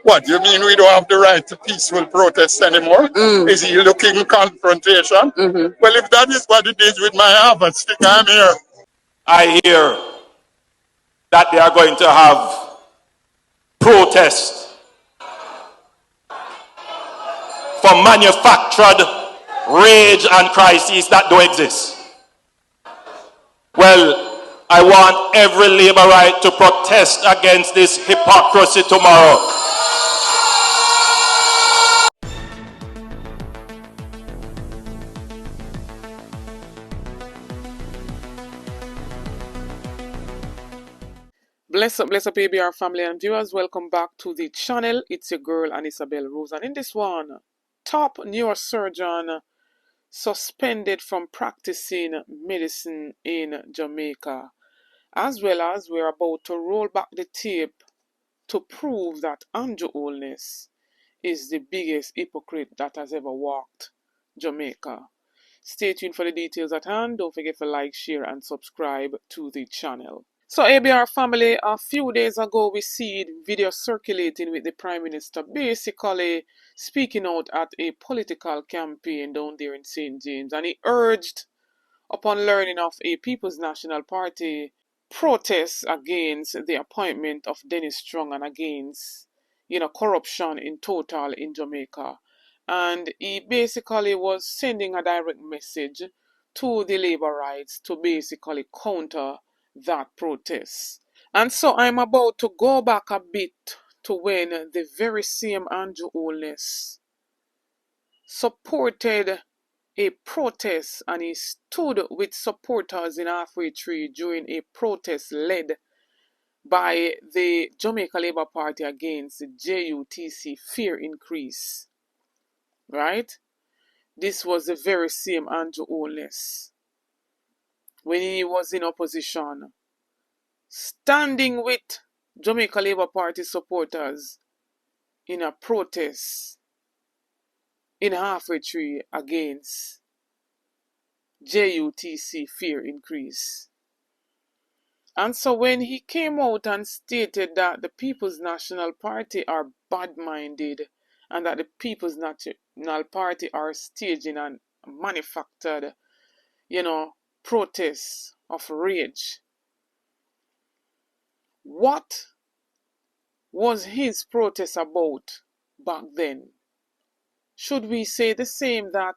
What, you mean we don't have the right to peaceful protest anymore? Is he looking confrontation? Well, if that is what it is with my Harvard stick, I'm here. I hear that they are going to have protests for manufactured rage and crises that don't exist. Well, I want every Labourite to protest against this hypocrisy tomorrow. Bless up, ABR family and viewers. Welcome back to the channel. It's your girl, Isabel Rose. And in this one, top neurosurgeon suspended from practicing medicine in Jamaica. As well as we're about to roll back the tape to prove that Andrew Holness is the biggest hypocrite that has ever walked Jamaica. Stay tuned for the details at hand. Don't forget to like, share, and subscribe to the channel. So ABR family, a few days ago we see video circulating with the Prime Minister basically speaking out at a political campaign down there in St. James, and he urged, upon learning of a People's National Party protest against the appointment of Dennis Strong and against corruption in total in Jamaica. And he basically was sending a direct message to the Labourites to basically counter that protest. And so I'm about to go back a bit to when the very same Andrew Holness supported a protest, and he stood with supporters in Halfway Tree during a protest led by the Jamaica Labour Party against the JUTC fare increase. Right? This was the very same Andrew Holness when he was in opposition, standing with Jamaica Labour Party supporters in a protest in Halfway Tree against JUTC fare increase. And so when he came out and stated that the People's National Party are bad-minded and that the People's National Party are staging and manufactured, protests of rage, what was his protest about back then? Should we say the same, that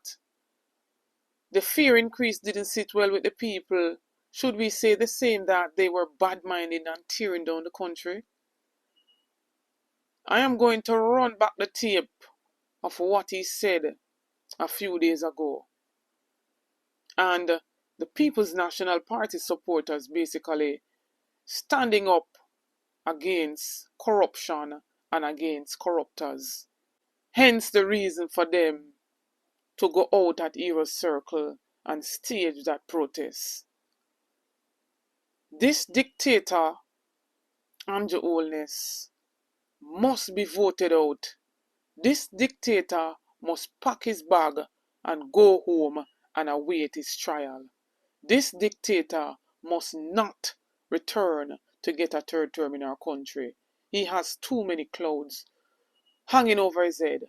the fare increase didn't sit well with the people? Should we say the same, that they were bad-minded and tearing down the country? I am going to run back the tape of what he said a few days ago. And the People's National Party supporters basically standing up against corruption and against corruptors. Hence the reason for them to go out at Heroes Circle and stage that protest. This dictator, Andrew Holness, must be voted out. This dictator must pack his bag and go home and await his trial. This dictator must not return to get a third term in our country. He has too many clouds hanging over his head.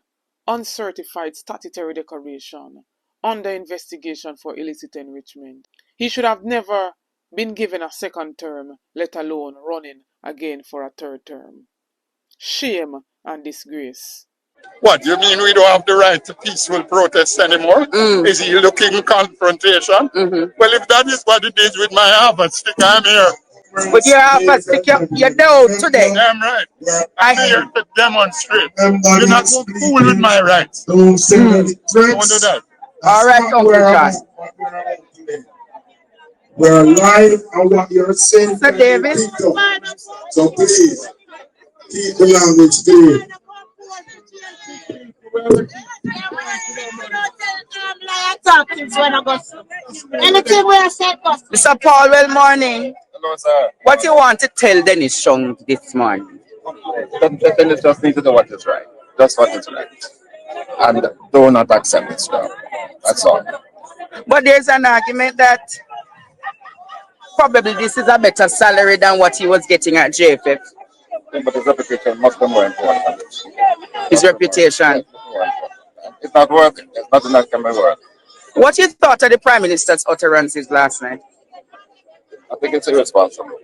Uncertified statutory decoration, under investigation for illicit enrichment. He should have never been given a second term, let alone running again for a third term. Shame and disgrace. What, you mean we don't have the right to peaceful protest anymore? Is he looking confrontation? Well, if that is what it is with my Harvard stick, I'm here. With your Harvard stick, you're down today. Damn right. I'm here to demonstrate. You're not going to fool with my rights. Don't do that. All right, Uncle John. We're alive and what you're saying. Sir David. So please, keep the language there. Mr. Paul, well morning. Hello, sir. What you want to tell Dennis Strong this morning? Dennis just need to do what is right. Just what is right. And do not accept this stuff. That's all. But there's an argument that probably this is a better salary than what he was getting at JFF. But his reputation must be more important than this. His reputation. It's not worth it. It's nothing that can be worth it. What you thought of the Prime Minister's utterances last night? I think it's irresponsible.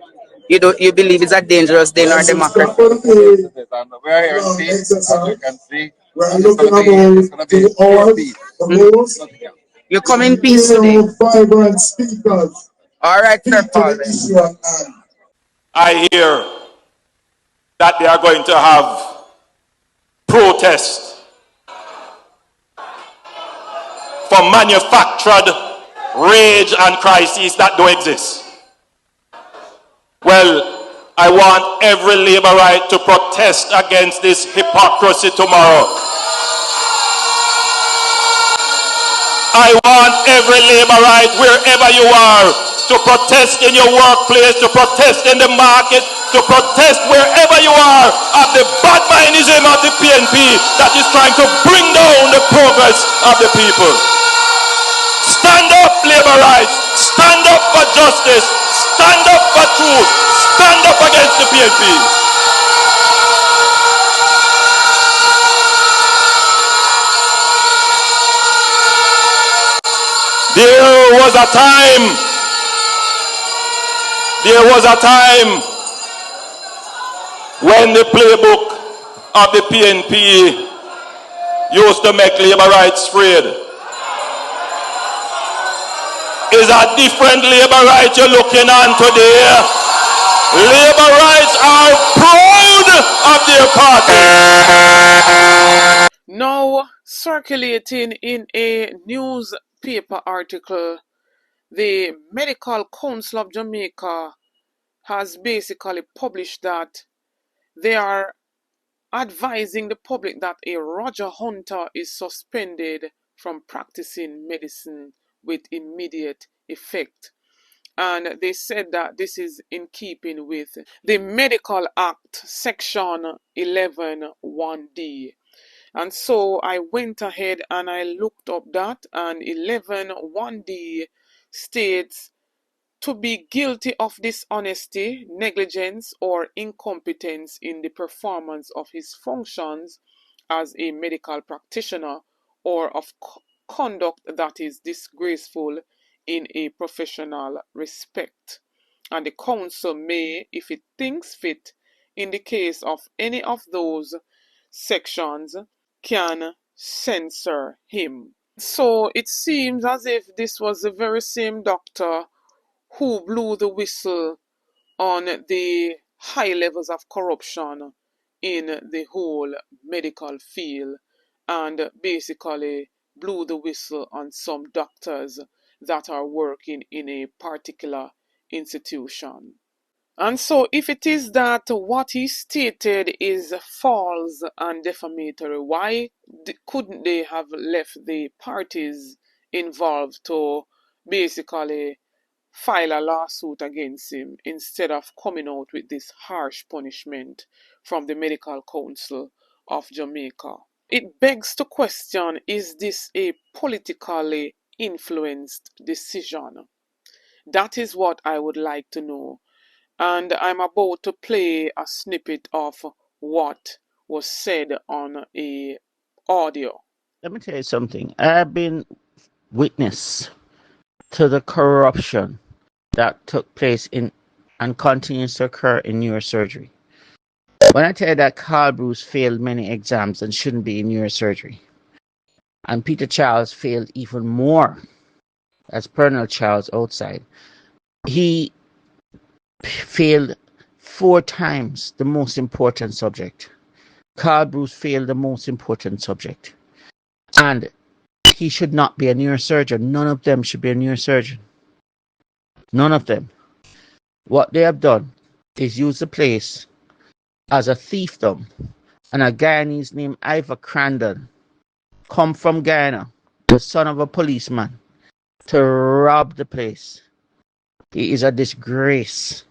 You believe it's a dangerous day in our democracy? And we're here in peace, as you can see. We're And looking it's gonna be pure peace. the most You come in peace today. vibrant speakers. All right, Sir Paul. Issue at hand. I hear that they are going to have protests for manufactured rage and crises that don't exist. Well, I want every Labourite to protest against this hypocrisy tomorrow. I want every Labourite, wherever you are, to protest in your workplace, to protest in the market, to protest wherever you are of the bad mindism of the PNP that is trying to bring down the progress of the people. Stand up, Labourites. Stand up for justice. Stand up for truth. Stand up against the PNP. There was a time when the playbook of the PNP used to make Labourites afraid. Is a different Labourite you're looking on today. Labourites are proud of their party. Now, circulating in a newspaper article, the Medical Council of Jamaica has basically published that they are advising the public that a Roger Hunter is suspended from practicing medicine with immediate effect. And they said that this is in keeping with the Medical Act Section 11(1)(d). And so I went ahead and I looked up that, and 11(1)(d) states to be guilty of dishonesty, negligence, or incompetence in the performance of his functions as a medical practitioner, or of conduct that is disgraceful in a professional respect. And the council may, if it thinks fit, in the case of any of those sections, can censor him. So it seems as if this was the very same doctor who blew the whistle on the high levels of corruption in the whole medical field, and basically blew the whistle on some doctors that are working in a particular institution. And so if it is that what he stated is false and defamatory, why couldn't they have left the parties involved to basically file a lawsuit against him instead of coming out with this harsh punishment from the Medical Council of Jamaica? It begs to question, is this a politically influenced decision? That is what I would like to know. And I'm about to play a snippet of what was said on a audio. Let me tell you something. I've been witness to the corruption that took place in and continues to occur in neurosurgery. When I tell you that Carl Bruce failed many exams and shouldn't be in neurosurgery, and Peter Charles failed even more as Pernell Charles outside, he failed 4 times the most important subject. Carl Bruce failed the most important subject. And he should not be a neurosurgeon. None of them should be a neurosurgeon. None of them. What they have done is use the place as a thiefdom. And a Guyanese named Ivor Crandon come from Guyana, the son of a policeman, to rob the place. He is a disgrace.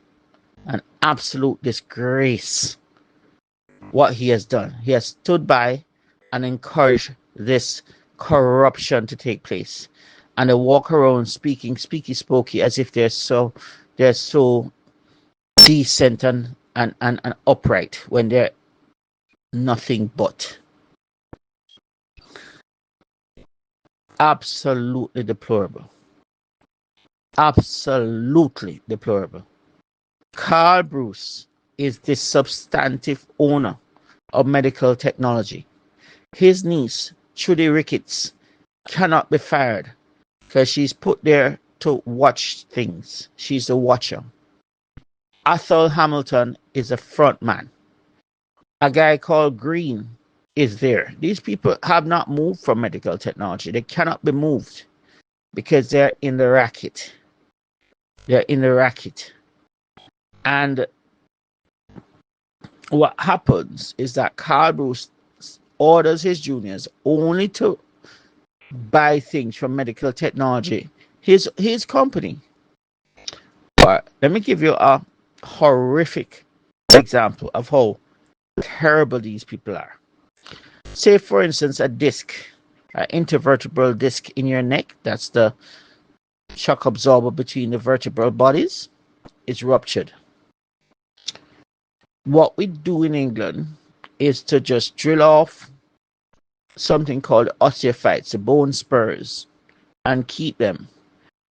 An absolute disgrace. What he has done. He has stood by and encouraged this corruption to take place. And they walk around speaking speaky spokey as if they're so decent and and upright when they're nothing but. Absolutely deplorable. Absolutely deplorable. Carl Bruce is the substantive owner of medical technology. His niece, Trudy Ricketts, cannot be fired because she's put there to watch things. She's a watcher. Athol Hamilton is a front man. A guy called Green is there. These people have not moved from medical technology. They cannot be moved because they're in the racket. They're in the racket. And what happens is that Carl Bruce orders his juniors only to buy things from medical technology. His company. But let me give you a horrific example of how terrible these people are. Say, for instance, a disc, an intervertebral disc in your neck. That's the shock absorber between the vertebral bodies. Is ruptured. What we do in England is to just drill off something called osteophytes, the bone spurs, and keep them.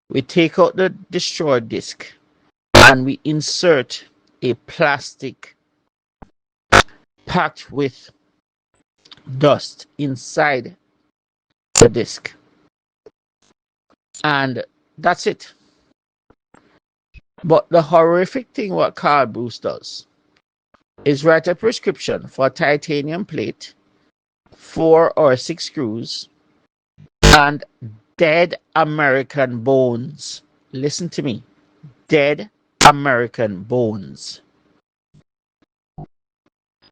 We take out the destroyed disc and we insert a plastic packed with dust inside the disc. And that's it. But the horrific thing what Carl Bruce does is write a prescription for a titanium plate, 4 or 6 screws, and dead American bones. Listen to me. Dead American bones.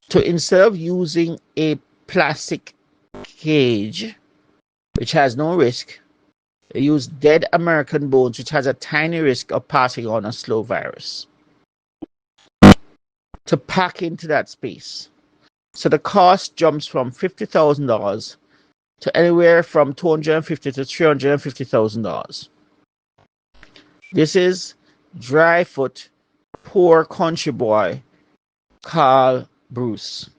So instead of using a plastic cage, which has no risk, they use dead American bones, which has a tiny risk of passing on a slow virus, to pack into that space. So the cost jumps from $50,000 to anywhere from $250,000 to $350,000. This is dry foot, poor country boy, Carl Bruce.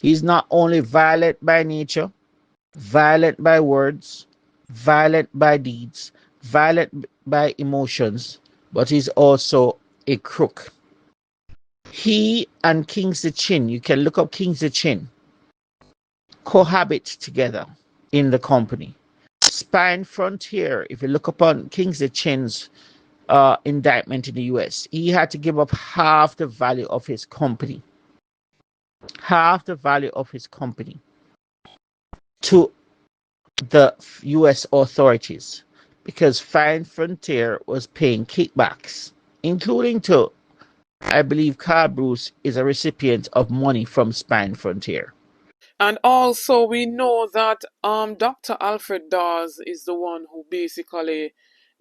He's not only violent by nature, violent by words, violent by deeds, violent by emotions, but he's also a crook. He and Kingsley Chin, you can look up Kingsley Chin, cohabit together in the company. Spine Frontier, if you look upon Kingsley Chin's indictment in the US, he had to give up half the value of his company. Half the value of his company to the US authorities because Spine Frontier was paying kickbacks, including to, I believe, Carl Bruce is a recipient of money from Spine Frontier. And also we know that Dr. Alfred Dawes is the one who basically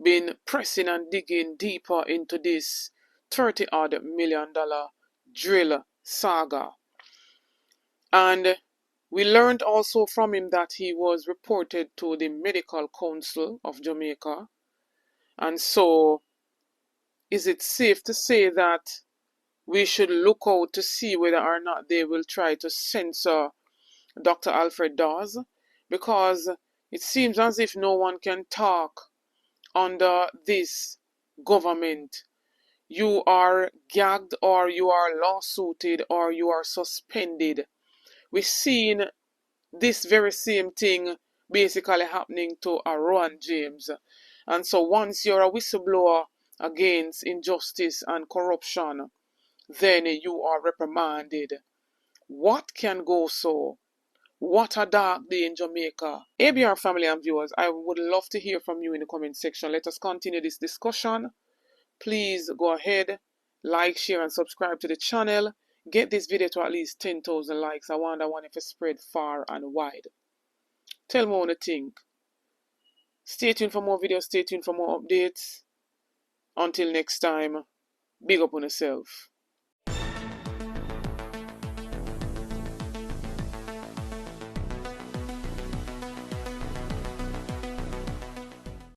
been pressing and digging deeper into this $30-odd million drill saga. And we learned also from him that he was reported to the Medical Council of Jamaica. And so is it safe to say that we should look out to see whether or not they will try to censor Dr. Alfred Dawes? Because it seems as if no one can talk under this government. You are gagged, or you are lawsuited, or you are suspended. We've seen this very same thing basically happening to Rowan James. And so once you're a whistleblower against injustice and corruption, then you are reprimanded. What can go so? What a dark day in Jamaica. ABR family and viewers, I would love to hear from you in the comment section. Let us continue this discussion. Please go ahead, like, share, and subscribe to the channel. Get this video to at least 10,000 likes. I want if it spread far and wide. Tell me what you think. Stay tuned for more videos. Stay tuned for more updates. Until next time, big up on yourself.